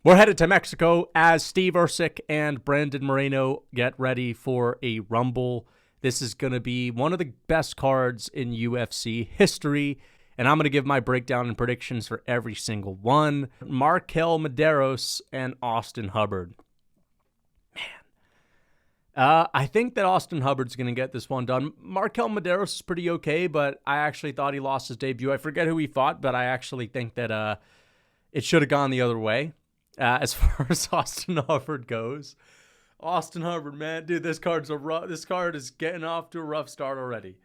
We're headed to Mexico as Steve Erceg and Brandon Moreno get ready for a Rumble. This is going to be one of the best cards in UFC history, and I'm going to give my breakdown and predictions for every single one. Marquel, Mederos, and Austin Hubbard. I think that Austin Hubbard's going to get this one done. Marquel Mederos is pretty okay, but I actually thought he lost his debut. I forget who he fought, but I actually think that it should have gone the other way. As far as Austin Hubbard goes, Austin Hubbard, man, dude, this card is getting off to a rough start already.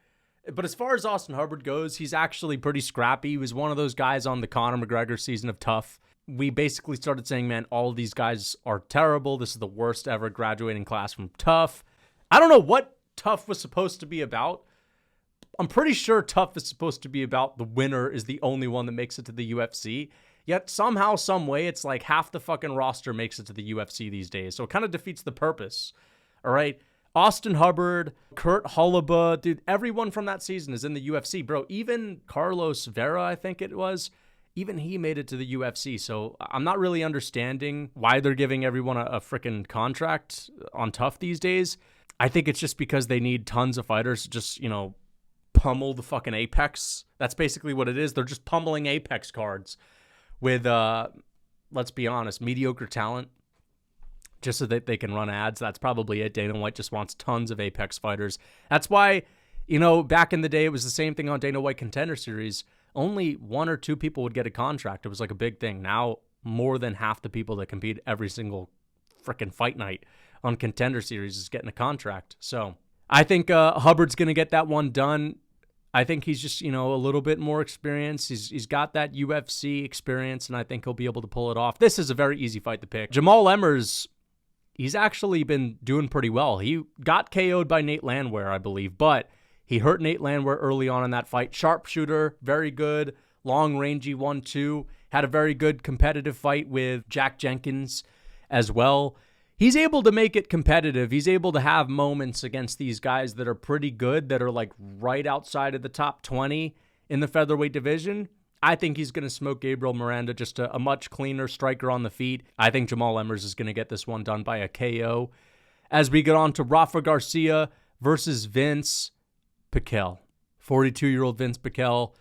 But as far as Austin Hubbard goes, he's actually pretty scrappy. He was one of those guys on the Conor McGregor season of Tough. We basically started saying, man, all of these guys are terrible. This is the worst ever graduating class from Tough. I don't know what Tough was supposed to be about. I'm pretty sure Tough is supposed to be about the winner is the only one that makes it to the UFC. Yet somehow, some way, it's like half the fucking roster makes it to the UFC these days. So it kind of defeats the purpose. All right. Austin Hubbard, Kurt Holoba, dude, everyone from that season is in the UFC, bro. Even Carlos Vera, I think it was, even he made it to the UFC. So I'm not really understanding why they're giving everyone a freaking contract on Tough these days. I think it's just because they need tons of fighters to just, pummel the fucking Apex. That's basically what it is. They're just pummeling Apex cards with, let's be honest, mediocre talent, just so that they can run ads. That's probably it. Dana White just wants tons of Apex fighters. That's why, back in the day, it was the same thing on Dana White Contender Series. Only one or two people would get a contract. It was like a big thing. Now, more than half the people that compete every single freaking fight night on Contender Series is getting a contract. So I think Hubbard's going to get that one done. I think he's just, a little bit more experienced. He's got that UFC experience, and I think he'll be able to pull it off. This is a very easy fight to pick. Jamall Emmers, he's actually been doing pretty well. He got KO'd by Nate Landwehr, I believe, but he hurt Nate Landwehr early on in that fight. Sharpshooter, very good. Long, rangy 1-2. Had a very good competitive fight with Jack Jenkins as well. He's able to make it competitive. He's able to have moments against these guys that are pretty good, that are like right outside of the top 20 in the featherweight division. I think he's going to smoke Gabriel Miranda, just a much cleaner striker on the feet. I think Jamall Emmers is going to get this one done by a KO. As we get on to Rafa Garcia versus Vince Pichel. 42-year-old Vince Pichel,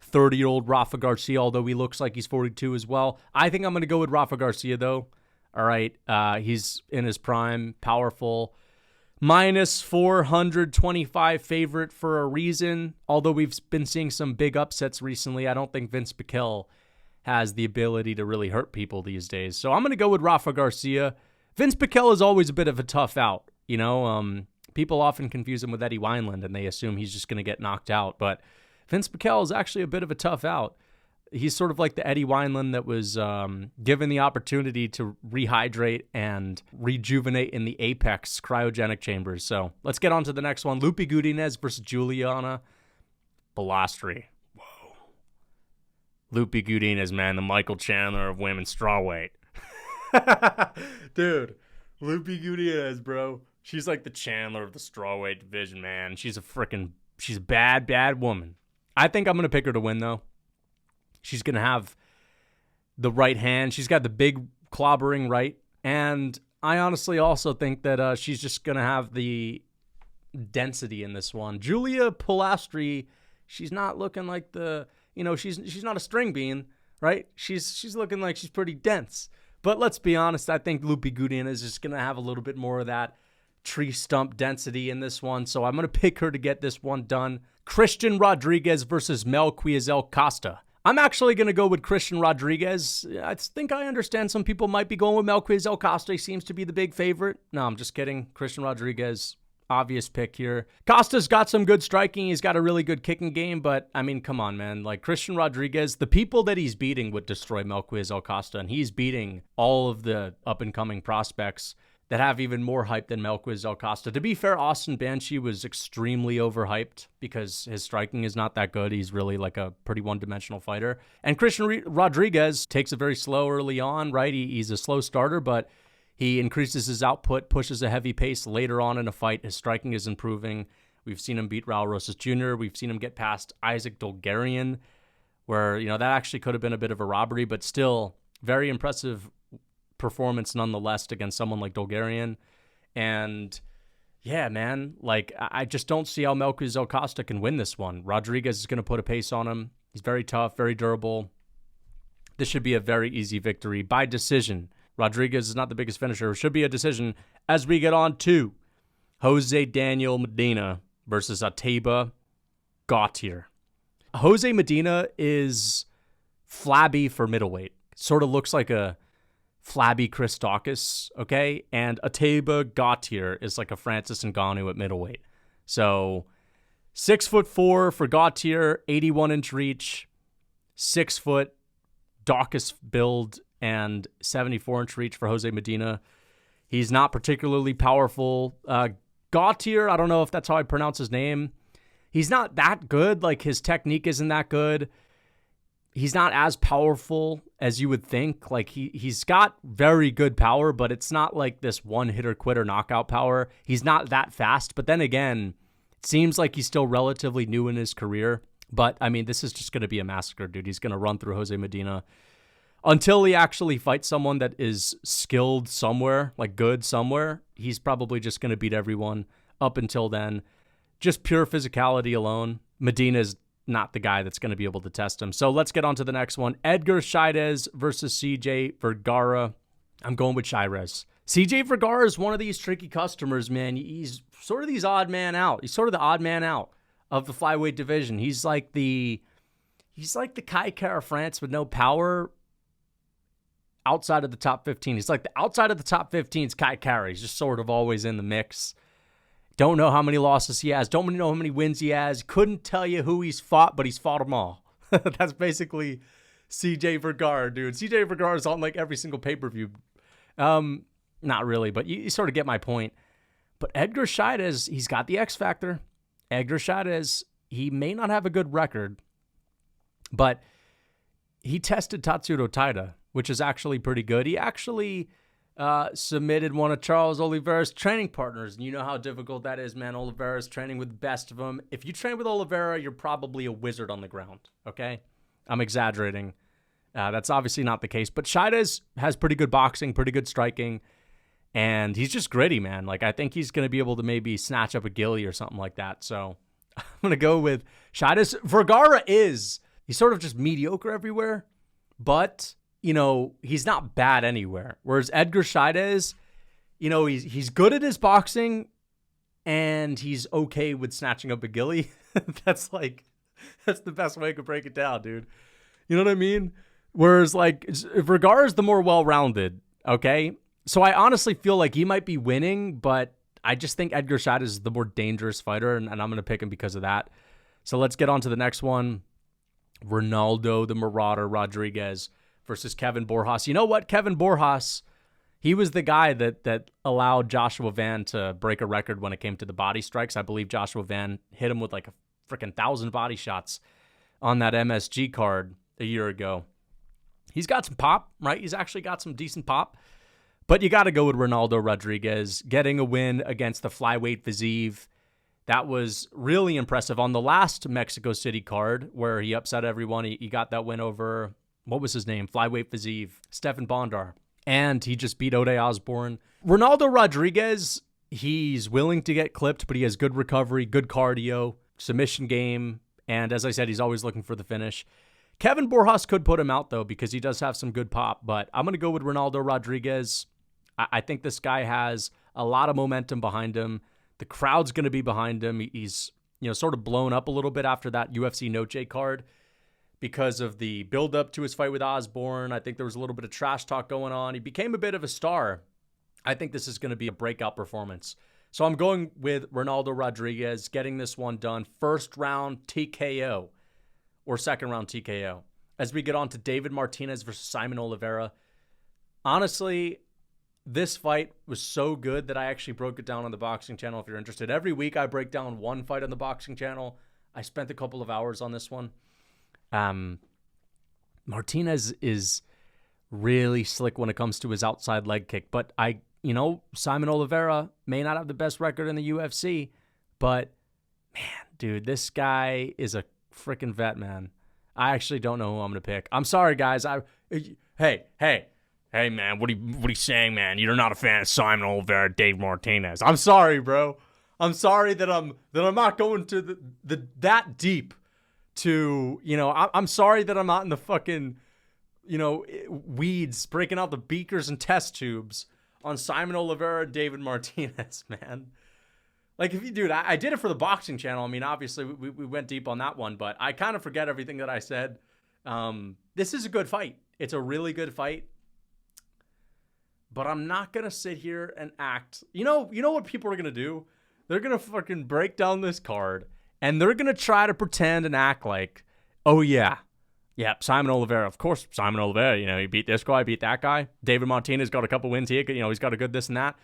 30-year-old Rafa Garcia, although he looks like he's 42 as well. I think I'm going to go with Rafa Garcia, though. All right, he's in his prime, powerful. Minus 425 favorite for a reason. Although we've been seeing some big upsets recently, I don't think Vince Pichel has the ability to really hurt people these days. So I'm going to go with Rafa Garcia. Vince Pichel is always a bit of a tough out. People often confuse him with Eddie Wineland, and they assume he's just going to get knocked out. But Vince Pichel is actually a bit of a tough out. He's sort of like the Eddie Wineland that was given the opportunity to rehydrate and rejuvenate in the Apex cryogenic chambers. So let's get on to the next one. Loopy Goodinez versus Juliana Polastri. Whoa. Loopy Goodinez, man, the Michael Chandler of women's strawweight. Dude, Loopy Goodinez, bro. She's like the Chandler of the strawweight division, man. She's a bad, bad woman. I think I'm going to pick her to win, though. She's going to have the right hand. She's got the big clobbering right. And I honestly also think that she's just going to have the density in this one. Julia Polastri, she's not looking like she's not a string bean, right? She's looking like she's pretty dense. But let's be honest, I think Loopy Goodinez is just going to have a little bit more of that tree stump density in this one. So I'm going to pick her to get this one done. Christian Rodriguez versus Melquizael Costa. I'm actually going to go with Christian Rodriguez. I think I understand some people might be going with Melquizael Costa. He seems to be the big favorite. No, I'm just kidding. Christian Rodriguez, obvious pick here. Costa's got some good striking. He's got a really good kicking game, but I mean, come on, man. Like Christian Rodriguez, the people that he's beating would destroy Melquizael Costa, and he's beating all of the up-and-coming prospects that have even more hype than Melquizael Costa. To be fair, Austin Banshee was extremely overhyped because his striking is not that good. He's really like a pretty one-dimensional fighter. And Christian Rodriguez takes it very slow early on, right? He's a slow starter, but he increases his output, pushes a heavy pace later on in a fight. His striking is improving. We've seen him beat Raul Rosas Jr. We've seen him get past Isaac Dolgarian, where, that actually could have been a bit of a robbery, but still very impressive performance nonetheless against someone like Bulgarian. And yeah, man, like I just don't see how Melquizael Costa can win this one. Rodriguez is going to put a pace on him. He's very tough, very durable. This should be a very easy victory by decision. Rodriguez is not the biggest finisher. It should be a decision as we get on to Jose Daniel Medina versus Ateba Gautier. Jose Medina is flabby for middleweight. Sort of looks like a flabby Chris Dawkins, okay? And Ateba Gautier is like a Francis Ngannou at middleweight. So 6'4" for Gautier, 81-inch reach, 6 foot Dawkins build, and 74-inch reach for Jose Medina. He's not particularly powerful. Gautier, I don't know if that's how I pronounce his name. He's not that good. Like, his technique isn't that good. He's not as powerful as you would think. Like, he's got very good power, but it's not like this one-hitter quitter knockout power. He's not that fast. But then again, it seems like he's still relatively new in his career. But, I mean, this is just going to be a massacre, dude. He's going to run through Jose Medina until he actually fights someone that is skilled somewhere, like good somewhere. He's probably just going to beat everyone up until then. Just pure physicality alone. Medina's not the guy that's going to be able to test him. So let's get on to the next one. Edgar Chairez versus CJ Vergara. I'm going with Chairez. CJ Vergara is one of these tricky customers, man. He's sort of the odd man out of the flyweight division. He's like the Kai Kara France with no power outside of the top 15. He's like the outside of the top 15's Kai Kara. He's just sort of always in the mix. Don't know how many losses he has. Don't know how many wins he has. Couldn't tell you who he's fought, but he's fought them all. That's basically CJ Vergara, dude. CJ Vergara is on like every single pay-per-view. Not really, but you sort of get my point. But Edgar Chairez, he's got the X factor. Edgar Chairez, he may not have a good record, but he tested Tatsuro Taira, which is actually pretty good. He actually submitted one of Charles Oliveira's training partners. And you know how difficult that is, man. Oliveira's training with the best of them. If you train with Oliveira, you're probably a wizard on the ground, okay? I'm exaggerating. That's obviously not the case. But Chairez has pretty good boxing, pretty good striking, and he's just gritty, man. Like, I think he's going to be able to maybe snatch up a Gilly or something like that. So I'm going to go with Chairez. Vergara he's sort of just mediocre everywhere, but you know, he's not bad anywhere. Whereas Edgar Chairez, you know, he's good at his boxing and he's okay with snatching up a Gilly. That's the best way I could break it down, dude. You know what I mean? Whereas like Vergara's the more well-rounded, okay? So I honestly feel like he might be winning, but I just think Edgar Chairez is the more dangerous fighter, and I'm going to pick him because of that. So let's get on to the next one. Ronaldo, the Marauder Rodriguez versus Kevin Borjas. You know what? Kevin Borjas, he was the guy that allowed Joshua Van to break a record when it came to the body strikes. I believe Joshua Van hit him with like a freaking 1,000 body shots on that MSG card a year ago. He's got some pop, right? He's actually got some decent pop. But you got to go with Ronaldo Rodriguez getting a win against the flyweight Viziev. That was really impressive. On the last Mexico City card where he upset everyone, he got that win over, what was his name? Flyweight Viziev, Stefan Bondar. And he just beat Ode Osborne. Ronaldo Rodriguez, he's willing to get clipped, but he has good recovery, good cardio, submission game. And as I said, he's always looking for the finish. Kevin Borjas could put him out, though, because he does have some good pop. But I'm going to go with Ronaldo Rodriguez. I think this guy has a lot of momentum behind him. The crowd's going to be behind him. He's, you know, sort of blown up a little bit after that UFC Noche card because of the build-up to his fight with Osborne. I think there was a little bit of trash talk going on. He became a bit of a star. I think this is going to be a breakout performance. So I'm going with Ronaldo Rodriguez, getting this one done. First round TKO or second round TKO. As we get on to David Martinez versus Simon Oliveira. Honestly, this fight was so good that I actually broke it down on the boxing channel if you're interested. Every week I break down one fight on the boxing channel. I spent a couple of hours on this one. Martinez is really slick when it comes to his outside leg kick. But Simon Oliveira may not have the best record in the UFC, but man, dude, this guy is a freaking vet, man. I actually don't know who I'm going to pick. I'm sorry, guys. Hey, Hey, man, what are you saying, man? You're not a fan of Simon Oliveira, Dave Martinez. I'm sorry, bro. I'm sorry that I'm not going to that deep to, I'm sorry that I'm not in the fucking, weeds, breaking out the beakers and test tubes on Simon Oliveira and David Martinez, man. Like, I did it for the boxing channel. I mean, obviously, we went deep on that one, but I kind of forget everything that I said. This is a good fight. It's a really good fight. But I'm not going to sit here and act. You know what people are going to do? They're going to fucking break down this card, and they're going to try to pretend and act like, oh, yeah, Simon Oliveira. Of course, Simon Oliveira, he beat this guy, beat that guy. David Martinez got a couple wins here. He's got a good this and that.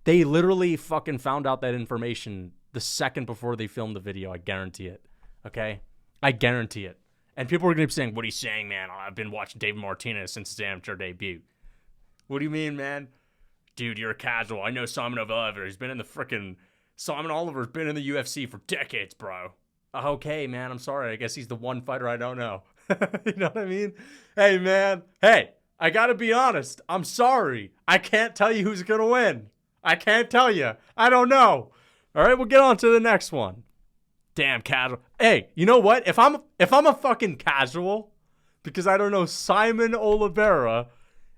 They literally fucking found out that information the second before they filmed the video. I guarantee it. Okay? I guarantee it. And people are going to be saying, what are you saying, man? I've been watching David Martinez since his amateur debut. What do you mean, man? Dude, you're a casual. I know Simon Oliver. Simon Oliver's been in the UFC for decades, bro. Okay, man. I'm sorry. I guess he's the one fighter I don't know. You know what I mean? Hey, man. Hey, I got to be honest. I'm sorry. I can't tell you who's going to win. I can't tell you. I don't know. All right, we'll get on to the next one. Damn casual. Hey, you know what? If I'm a fucking casual because I don't know Simon Oliveira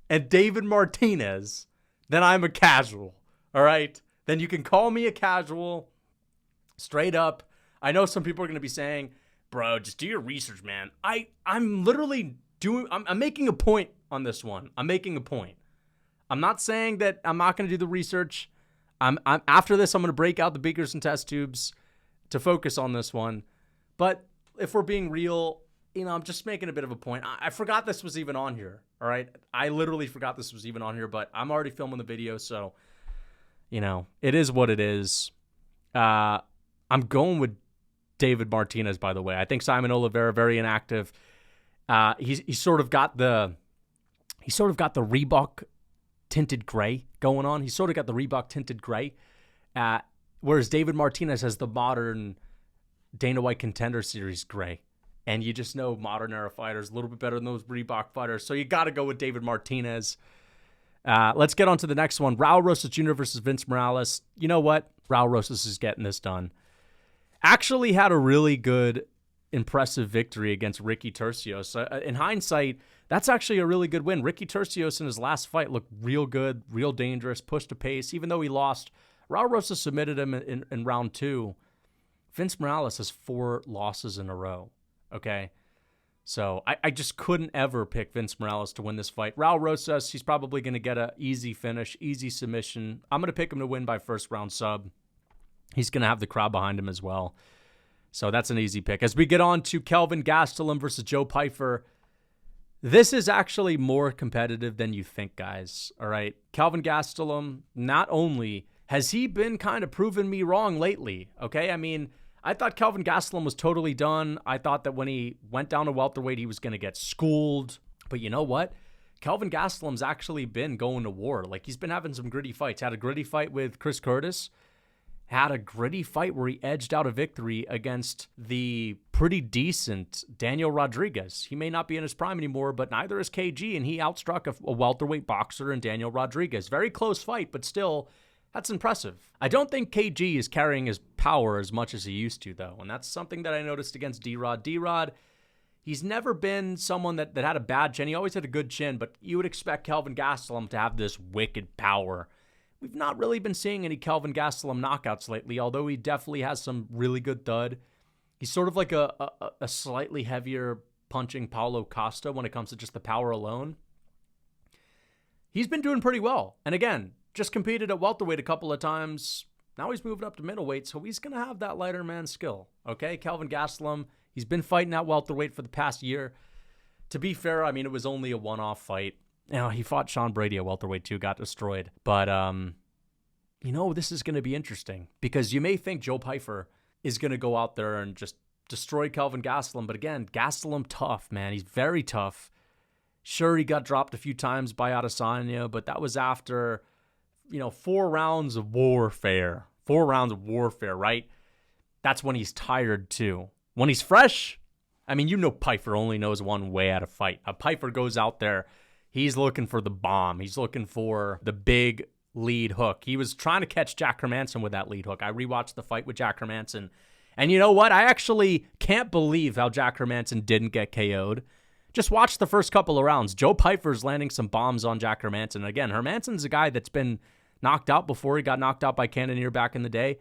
and David Martinez, then I'm a casual. All right? Then you can call me a casual straight up. I know some people are going to be saying, "Bro, just do your research, man." I'm literally I'm making a point on this one. I'm making a point. I'm not saying that I'm not going to do the research. I'm after this, I'm going to break out the beakers and test tubes to focus on this one. But if we're being real, I'm just making a bit of a point. I forgot this was even on here, all right? I literally forgot this was even on here, but I'm already filming the video, so, it is what it is. I'm going with David Martinez, by the way. I think Simon Oliveira, very inactive. He's sort of got the Reebok tinted gray going on. He's sort of got the Reebok tinted gray, whereas David Martinez has the modern Dana White Contender Series gray. And you just know modern era fighters a little bit better than those Reebok fighters. So you got to go with David Martinez. Let's get on to the next one. Raul Rosas Jr. versus Vince Morales. You know what? Raul Rosas is getting this done. Actually had a really good, impressive victory against Ricky Turcios. In hindsight, that's actually a really good win. Ricky Turcios in his last fight looked real good, real dangerous, pushed a pace. Even though he lost, Raul Rosas submitted him in round 2. Vince Morales has 4 losses in a row. Okay? So I just couldn't ever pick Vince Morales to win this fight. Raul Rosas, he's probably going to get an easy finish, easy submission. I'm going to pick him to win by first round sub. He's going to have the crowd behind him as well. So that's an easy pick. As we get on to Kelvin Gastelum versus Joe Pyfer, this is actually more competitive than you think, guys. All right? Kelvin Gastelum, not only has he been kind of proving me wrong lately, okay? I mean, I thought Kelvin Gastelum was totally done. I thought that when he went down to welterweight, he was going to get schooled. But you know what? Kelvin Gastelum's actually been going to war. Like, he's been having some gritty fights. Had a gritty fight with Chris Curtis. Had a gritty fight where he edged out a victory against the pretty decent Daniel Rodriguez. He may not be in his prime anymore, but neither is KG, and he outstruck a welterweight boxer in Daniel Rodriguez. Very close fight, but still, that's impressive. I don't think KG is carrying his power as much as he used to, though, and that's something that I noticed against D-Rod. D-Rod, he's never been someone that had a bad chin. He always had a good chin, but you would expect Kelvin Gastelum to have this wicked power. We've not really been seeing any Kelvin Gastelum knockouts lately, although he definitely has some really good thud. He's sort of like a slightly heavier punching Paulo Costa when it comes to just the power alone. He's been doing pretty well. And again, just competed at welterweight a couple of times. Now he's moving up to middleweight, so he's going to have that lighter man skill. Okay, Kelvin Gastelum, he's been fighting at welterweight for the past year. To be fair, I mean, it was only a one-off fight. He fought Sean Brady at welterweight too, got destroyed. But, this is going to be interesting because you may think Joe Pyfer is going to go out there and just destroy Kelvin Gastelum. But again, Gastelum tough, man. He's very tough. Sure, he got dropped a few times by Adesanya, but that was after, 4 rounds of warfare. 4 rounds of warfare, right? That's when he's tired too. When he's fresh, Pyfer only knows one way how to fight. Pyfer goes out there. He's looking for the bomb. He's looking for the big lead hook. He was trying to catch Jack Hermansson with that lead hook. I rewatched the fight with Jack Hermansson. And you know what? I actually can't believe how Jack Hermansson didn't get KO'd. Just watch the first couple of rounds. Joe Pyfer's landing some bombs on Jack Hermansson. Again, Hermansson's a guy that's been knocked out before. He got knocked out by Cannonier back in the day.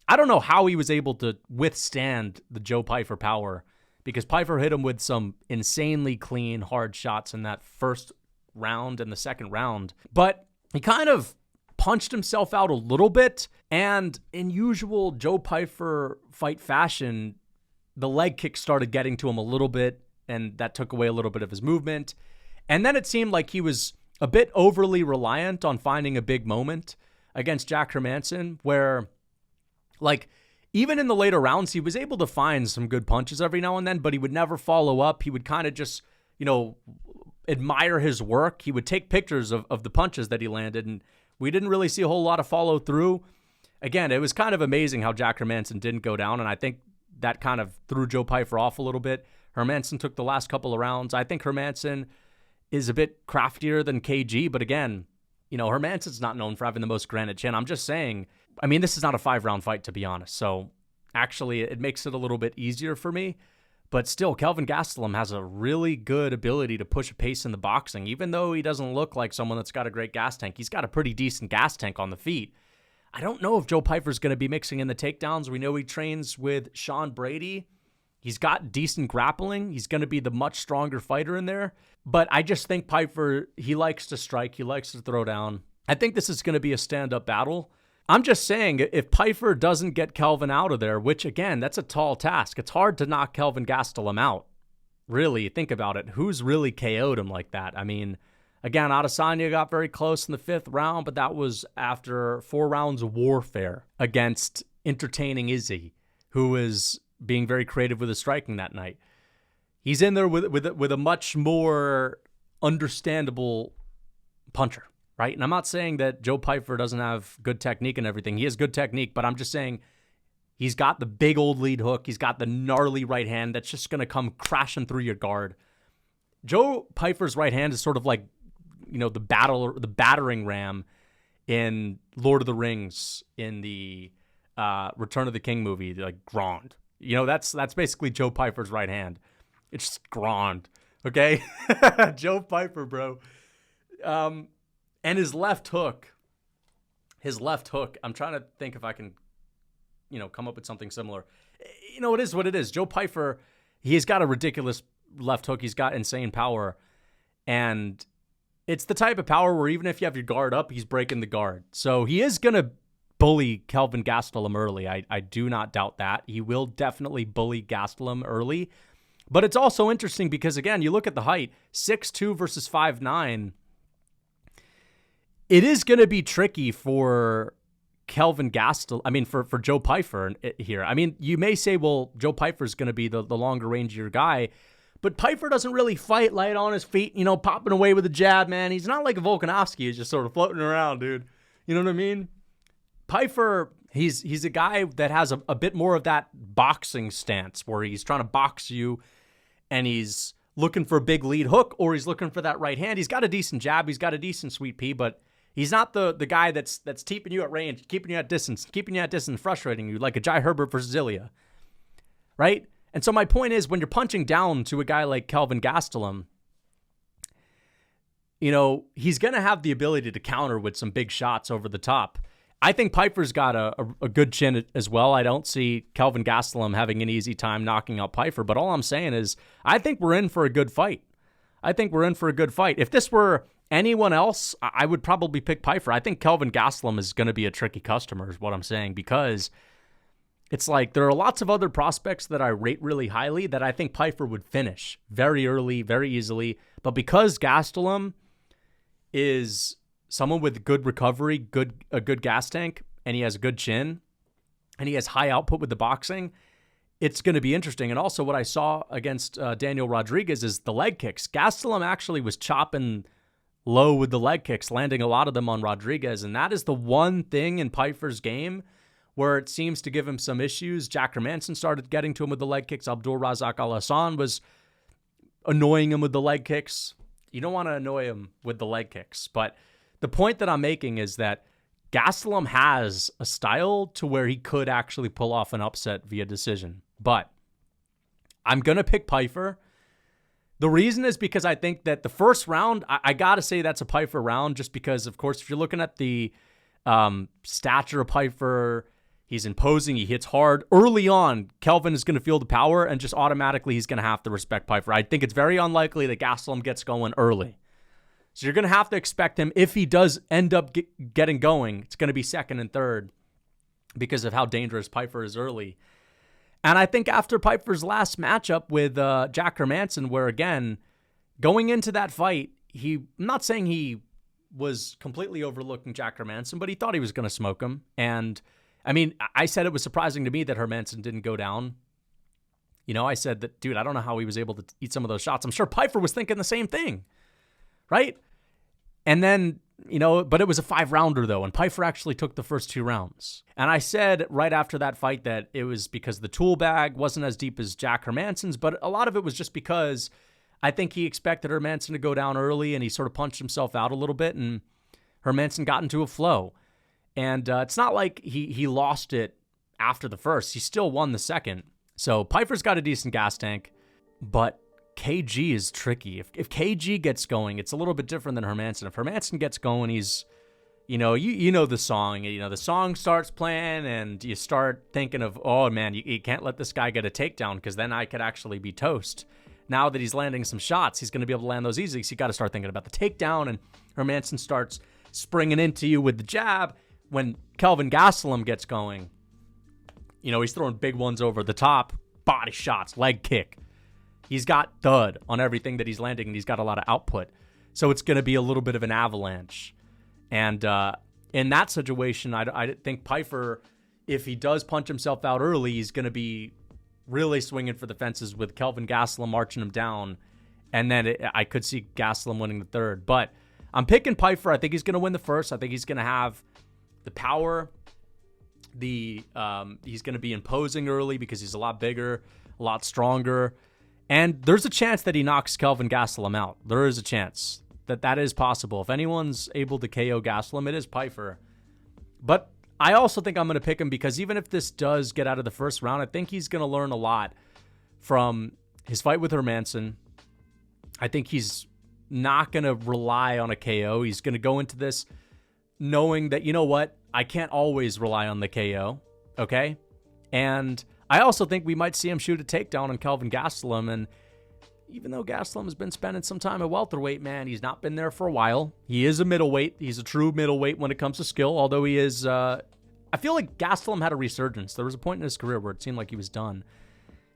I don't know how he was able to withstand the Joe Pyfer power, because Pyfer hit him with some insanely clean, hard shots in that first round and the second round. But he kind of punched himself out a little bit, and in usual Joe Pyfer fight fashion, the leg kick started getting to him a little bit, and that took away a little bit of his movement. And then it seemed like he was a bit overly reliant on finding a big moment against Jack Hermansson, where, like, even in the later rounds, he was able to find some good punches every now and then, but he would never follow up. He would kind of just, admire his work. He would take pictures of the punches that he landed, and we didn't really see a whole lot of follow through. Again, it was kind of amazing how Jack Hermansson didn't go down, and I think that kind of threw Joe Pyfer off a little bit. Hermansson took the last couple of rounds. I think Hermansson is a bit craftier than KG, but again, Hermansson's not known for having the most granite chin. I'm just saying, this is not a 5-round fight, to be honest, so actually it makes it a little bit easier for me. But still, Kelvin Gastelum has a really good ability to push a pace in the boxing. Even though he doesn't look like someone that's got a great gas tank, he's got a pretty decent gas tank on the feet. I don't know if Joe Pyfer's going to be mixing in the takedowns. We know he trains with Sean Brady. He's got decent grappling. He's going to be the much stronger fighter in there. But I just think Pyfer, he likes to strike. He likes to throw down. I think this is going to be a stand-up battle. I'm just saying, if Pyfer doesn't get Kelvin out of there, which, again, that's a tall task. It's hard to knock Kelvin Gastelum out. Really, think about it. Who's really KO'd him like that? Again, Adesanya got very close in the 5th round, but that was after 4 rounds of warfare against entertaining Izzy, who was being very creative with his striking that night. He's in there with a much more understandable puncher. Right? And I'm not saying that Joe Pyfer doesn't have good technique and everything. He has good technique, but I'm just saying he's got the big old lead hook. He's got the gnarly right hand that's just going to come crashing through your guard. Joe Pyfer's right hand is sort of like, the battering ram in Lord of the Rings in the Return of the King movie, like Grand. That's basically Joe Pyfer's right hand. It's just Grand. Okay? Joe Pyfer, bro. And his left hook, I'm trying to think if I can, come up with something similar. It is what it is. Joe Pyfer, he's got a ridiculous left hook. He's got insane power. And it's the type of power where even if you have your guard up, he's breaking the guard. So he is going to bully Kelvin Gastelum early. I do not doubt that. He will definitely bully Gastelum early. But it's also interesting because, again, you look at the height, 6'2" versus 5'9". It is going to be tricky for Kelvin Gastelum, for Joe Pyfer here. You may say, well, Joe Pyfer's going to be the longer rangier guy, but Pyfer doesn't really fight light on his feet, popping away with a jab, man. He's not like a Volkanovski. He's just sort of floating around, dude. You know what I mean? Pyfer, he's a guy that has a bit more of that boxing stance where he's trying to box you and he's looking for a big lead hook or he's looking for that right hand. He's got a decent jab. He's got a decent sweet pea, but he's not the guy that's keeping you at range, keeping you at distance, frustrating you like a Jai Herbert versus Ilya, right? And so my point is, when you're punching down to a guy like Kelvin Gastelum, he's going to have the ability to counter with some big shots over the top. I think Pyfer's got a good chin as well. I don't see Kelvin Gastelum having an easy time knocking out Pyfer, but all I'm saying is I think we're in for a good fight. If this were anyone else, I would probably pick Pyfer. I think Kelvin Gastelum is going to be a tricky customer is what I'm saying, because it's like there are lots of other prospects that I rate really highly that I think Pyfer would finish very early, very easily. But because Gastelum is someone with good recovery, a good gas tank, and he has a good chin, and he has high output with the boxing, it's going to be interesting. And also what I saw against Daniel Rodriguez is the leg kicks. Gastelum actually was chopping low with the leg kicks, landing a lot of them on Rodriguez. And that is the one thing in Pyfer's game where it seems to give him some issues. Jack Hermansson started getting to him with the leg kicks. Abdul Razak Al Hassan was annoying him with the leg kicks. You don't want to annoy him with the leg kicks. But the point that I'm making is that Gastelum has a style to where he could actually pull off an upset via decision. But I'm going to pick Pyfer. The reason is because I think that the first round, I got to say that's a Pyfer round just because, of course, if you're looking at the stature of Pyfer, he's imposing, he hits hard. Early on, Kelvin is going to feel the power and just automatically he's going to have to respect Pyfer. I think it's very unlikely that Gastelum gets going early. So you're going to have to expect him, if he does end up getting going, it's going to be second and third because of how dangerous Pyfer is early. And I think after Pyfer's last matchup with Jack Hermansson, where again, going into that fight, I'm not saying he was completely overlooking Jack Hermansson, but he thought he was going to smoke him. And I mean, I said it was surprising to me that Hermansson didn't go down. You know, I said that, dude, I don't know how he was able to eat some of those shots. I'm sure Pyfer was thinking the same thing, right? And then, you know, but it was a 5-rounder though, and Pyfer actually took the first 2 rounds. And I said right after that fight that it was because the tool bag wasn't as deep as Jack Hermansson's, but a lot of it was just because I think he expected Hermansson to go down early and he sort of punched himself out a little bit and Hermansson got into a flow. And it's not like he lost it after the first. He still won the second. So Pyfer's got a decent gas tank, but KG is tricky. If KG gets going, it's a little bit different than Hermansson. If Hermansson gets going, he's, you know the song. You know, the song starts playing and you start thinking of, oh man, you can't let this guy get a takedown because then I could actually be toast. Now that he's landing some shots, he's going to be able to land those easily. So you got to start thinking about the takedown, and Hermansson starts springing into you with the jab. When Kelvin Gastelum gets going, you know, he's throwing big ones over the top, body shots, leg kick. He's got thud on everything that he's landing, and he's got a lot of output. So it's going to be a little bit of an avalanche. And in that situation, I think Pyfer, if he does punch himself out early, he's going to be really swinging for the fences with Kelvin Gastelum marching him down. And then I could see Gastelum winning the third. But I'm picking Pyfer. I think he's going to win the first. I think he's going to have the power. He's going to be imposing early because he's a lot bigger, a lot stronger. And there's a chance that he knocks Kelvin Gastelum out. There is a chance that is possible. If anyone's able to KO Gastelum, it is Pyfer. But I also think I'm going to pick him because even if this does get out of the first round, I think he's going to learn a lot from his fight with Hermansson. I think he's not going to rely on a KO. He's going to go into this knowing that, you know what, I can't always rely on the KO, okay? And I also think we might see him shoot a takedown on Kelvin Gastelum. And even though Gastelum has been spending some time at welterweight, man, he's not been there for a while. He is a middleweight. He's a true middleweight when it comes to skill, although he is... I feel like Gastelum had a resurgence. There was a point in his career where it seemed like he was done.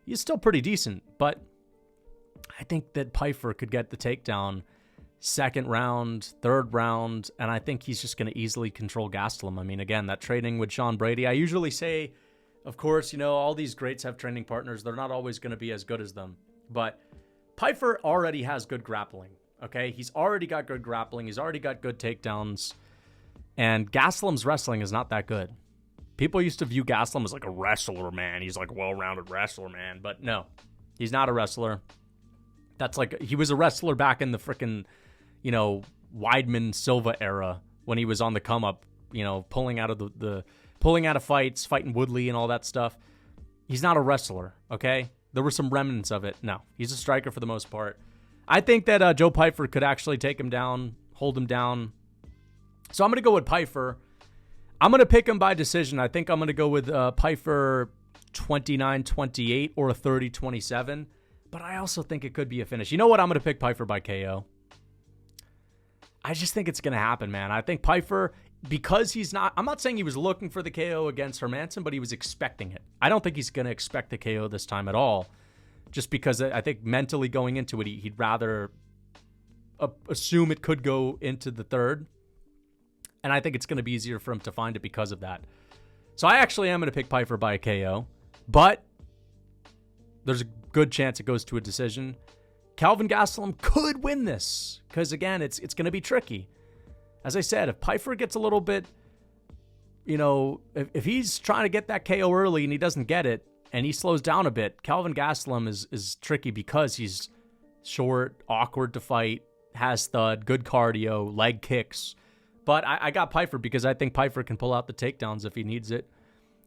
He's still pretty decent, but I think that Pyfer could get the takedown second round, third round, and I think he's just going to easily control Gastelum. I mean, again, that training with Sean Brady, I usually say... Of course, you know, all these greats have training partners. They're not always going to be as good as them. But Pyfer already has good grappling, okay? He's already got good grappling. He's already got good takedowns. And Gastelum's wrestling is not that good. People used to view Gastelum as like a wrestler, man. He's like a well-rounded wrestler, man. But no, he's not a wrestler. That's like, he was a wrestler back in the frickin', you know, Weidman Silva era when he was on the come up, you know, pulling out of fights, fighting Woodley and all that stuff. He's not a wrestler, okay? There were some remnants of it. No, he's a striker for the most part. I think that Joe Pyfer could actually take him down, hold him down. So I'm going to go with Pyfer. I'm going to pick him by decision. I think I'm going to go with Pyfer 29-28 or a 30-27. But I also think it could be a finish. You know what? I'm going to pick Pyfer by KO. I just think it's going to happen, man. I think Pyfer... Because he's not, I'm not saying he was looking for the KO against Hermansson, but he was expecting it. I don't think he's going to expect the KO this time at all, just because I think mentally going into it, he'd rather assume it could go into the third. And I think it's going to be easier for him to find it because of that. So I actually am going to pick Pyfer by a KO, but there's a good chance it goes to a decision. Kelvin Gastelum could win this because, again, it's going to be tricky. As I said, if Pyfer gets a little bit, you know, if he's trying to get that KO early and he doesn't get it and he slows down a bit, Kelvin Gastelum is tricky because he's short, awkward to fight, has thud, good cardio, leg kicks. But I got Pyfer because I think Pyfer can pull out the takedowns if he needs it.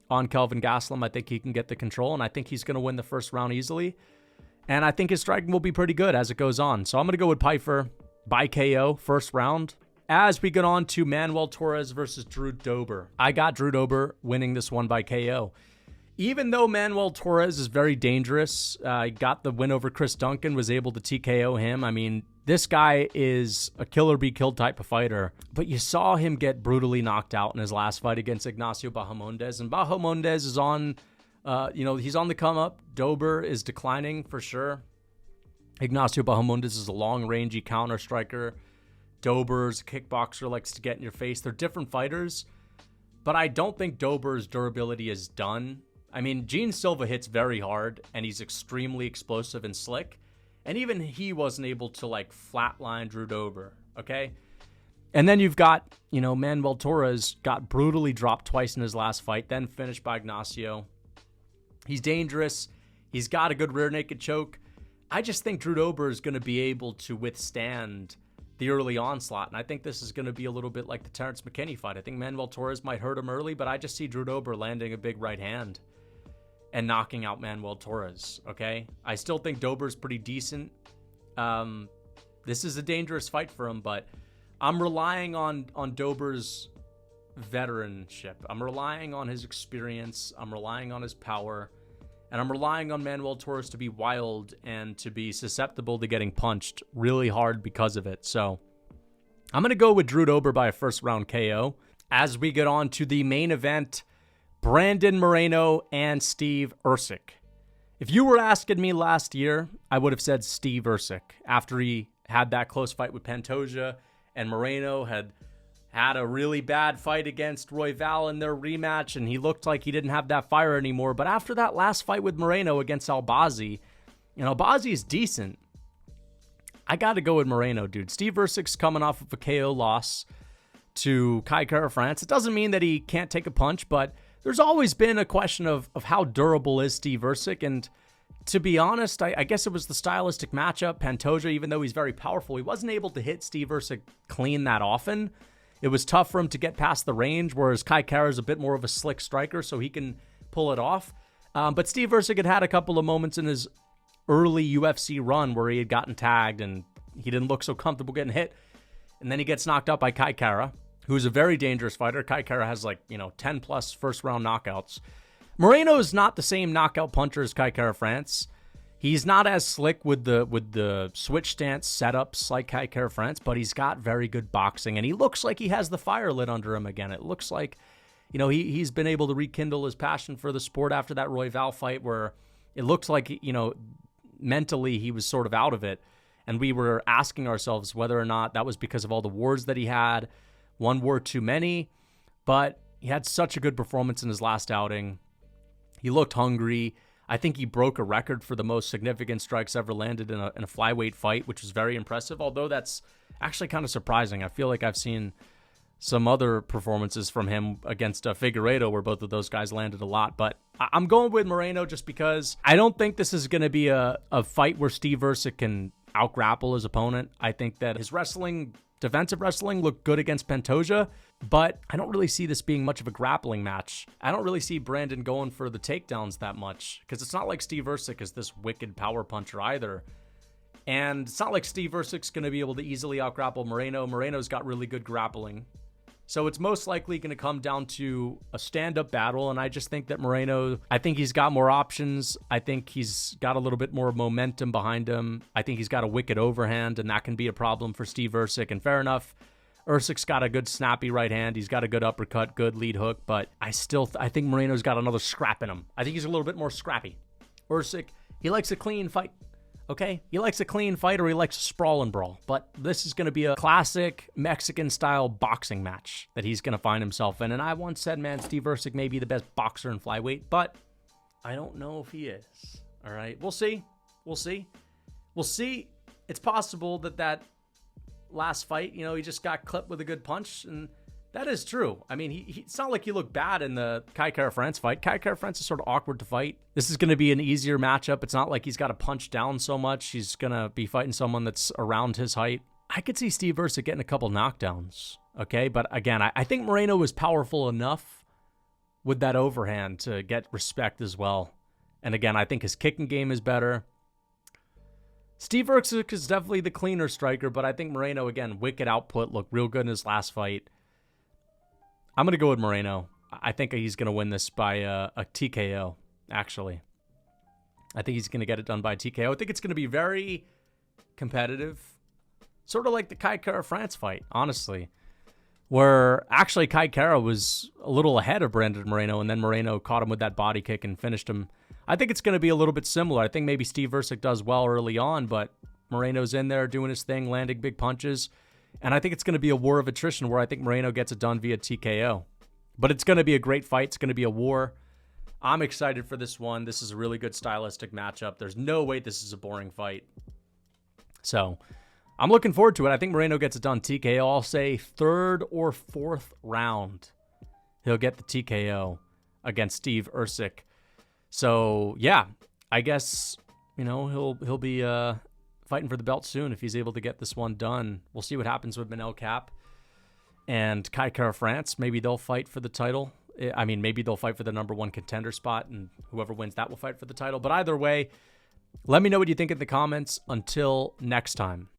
On Kelvin Gastelum, I think he can get the control, and I think he's going to win the first round easily. And I think his striking will be pretty good as it goes on. So I'm going to go with Pyfer by KO, first round. As we get on to Manuel Torres versus Drew Dober. I got Drew Dober winning this one by KO. Even though Manuel Torres is very dangerous, got the win over Chris Duncan, was able to TKO him. I mean, this guy is a kill or be killed type of fighter. But you saw him get brutally knocked out in his last fight against Ignacio Bahamondes. And Bahamondes is on, he's on the come up. Dober is declining for sure. Ignacio Bahamondes is a long-rangey counter striker. Dober's a kickboxer, likes to get in your face. They're different fighters. But I don't think Dober's durability is done. I mean, Gene Silva hits very hard, and he's extremely explosive and slick. And even he wasn't able to, flatline Drew Dober, okay? And then you've got, Manuel Torres got brutally dropped twice in his last fight, then finished by Ignacio. He's dangerous. He's got a good rear naked choke. I just think Drew Dober is going to be able to withstand the early onslaught, and I think this is going to be a little bit like the Terrence McKinney fight. I think Manuel Torres might hurt him early, but I just see Drew Dober landing a big right hand and knocking out Manuel Torres, okay? I still think Dober's pretty decent. This is a dangerous fight for him, but I'm relying on Dober's veteranship. I'm relying on his experience. I'm relying on his power. And I'm relying on Manuel Torres to be wild and to be susceptible to getting punched really hard because of it. So I'm going to go with Drew Dober by a first round KO. As we get on to the main event, Brandon Moreno and Steve Erceg. If you were asking me last year, I would have said Steve Erceg after he had that close fight with Pantoja and Moreno had a really bad fight against Royval in their rematch, and he looked like he didn't have that fire anymore. But after that last fight with Moreno against Albazi, Albazi is decent. I got to go with Moreno, dude. Steve Erceg's coming off of a KO loss to Kai Kara-France. It doesn't mean that he can't take a punch, but there's always been a question of how durable is Steve Erceg, and to be honest, I guess it was the stylistic matchup. Pantoja, even though he's very powerful, he wasn't able to hit Steve Erceg clean that often. It was tough for him to get past the range, whereas Kai Kara is a bit more of a slick striker, so he can pull it off. But Steve Erceg had a couple of moments in his early UFC run where he had gotten tagged and he didn't look so comfortable getting hit. And then he gets knocked out by Kai Kara, who's a very dangerous fighter. Kai Kara has 10 plus first round knockouts. Moreno is not the same knockout puncher as Kai Kara-France. He's not as slick with the switch stance setups like Kai Kara-France, but he's got very good boxing, and he looks like he has the fire lit under him again. It looks like, he's been able to rekindle his passion for the sport after that Royval fight where it looks like, mentally he was sort of out of it, and we were asking ourselves whether or not that was because of all the wars that he had. One war too many, but he had such a good performance in his last outing. He looked hungry. I think he broke a record for the most significant strikes ever landed in a flyweight fight, which was very impressive, although that's actually kind of surprising. I feel like I've seen some other performances from him against Figueiredo where both of those guys landed a lot, but I'm going with Moreno just because I don't think this is going to be a fight where Steve Erceg can out-grapple his opponent. I think that his defensive wrestling looked good against Pantoja, but I don't really see this being much of a grappling match. I don't really see Brandon going for the takedowns that much because it's not like Steve Erceg is this wicked power puncher either. And it's not like Steve Erceg's going to be able to easily out-grapple Moreno. Moreno's got really good grappling. So it's most likely going to come down to a stand-up battle, and I just think that Moreno, I think he's got more options. I think he's got a little bit more momentum behind him. I think he's got a wicked overhand, and that can be a problem for Steve Erceg. And fair enough, Erceg's got a good snappy right hand. He's got a good uppercut, good lead hook, but I think Moreno's got another scrap in him. I think he's a little bit more scrappy. Erceg, he likes a clean fight. Okay, he likes a clean fight or he likes a sprawl and brawl. But this is going to be a classic Mexican-style boxing match that he's going to find himself in. And I once said, man, Steve Erceg may be the best boxer in flyweight, but I don't know if he is. All right, we'll see. We'll see. It's possible that last fight, he just got clipped with a good punch, and that is true. I mean, it's not like he looked bad in the Kai Kara-France fight. Kai Kara-France is sort of awkward to fight. This is going to be an easier matchup. It's not like he's got to punch down so much. He's going to be fighting someone that's around his height. I could see Steve Erceg getting a couple knockdowns, okay? But again, I think Moreno was powerful enough with that overhand to get respect as well. And again, I think his kicking game is better. Steve Erceg is definitely the cleaner striker, but I think Moreno, again, wicked output, looked real good in his last fight. I'm going to go with Moreno. I think he's going to win this by a TKO, actually. I think he's going to get it done by TKO. I think it's going to be very competitive. Sort of like the Kai Kara-France fight, honestly. Where actually Kai Kara was a little ahead of Brandon Moreno, and then Moreno caught him with that body kick and finished him. I think it's going to be a little bit similar. I think maybe Steve Erceg does well early on, but Moreno's in there doing his thing, landing big punches. And I think it's going to be a war of attrition where I think Moreno gets it done via TKO. But it's going to be a great fight. It's going to be a war. I'm excited for this one. This is a really good stylistic matchup. There's no way this is a boring fight. So I'm looking forward to it. I think Moreno gets it done TKO. I'll say third or fourth round, he'll get the TKO against Steve Erceg. So yeah, I guess he'll be fighting for the belt soon if he's able to get this one done. We'll see what happens with Manel Cap and Kai Kara-France. Maybe they'll fight for the title. I mean, maybe they'll fight for the number one contender spot, and whoever wins that will fight for the title. But either way, let me know what you think in the comments. Until next time.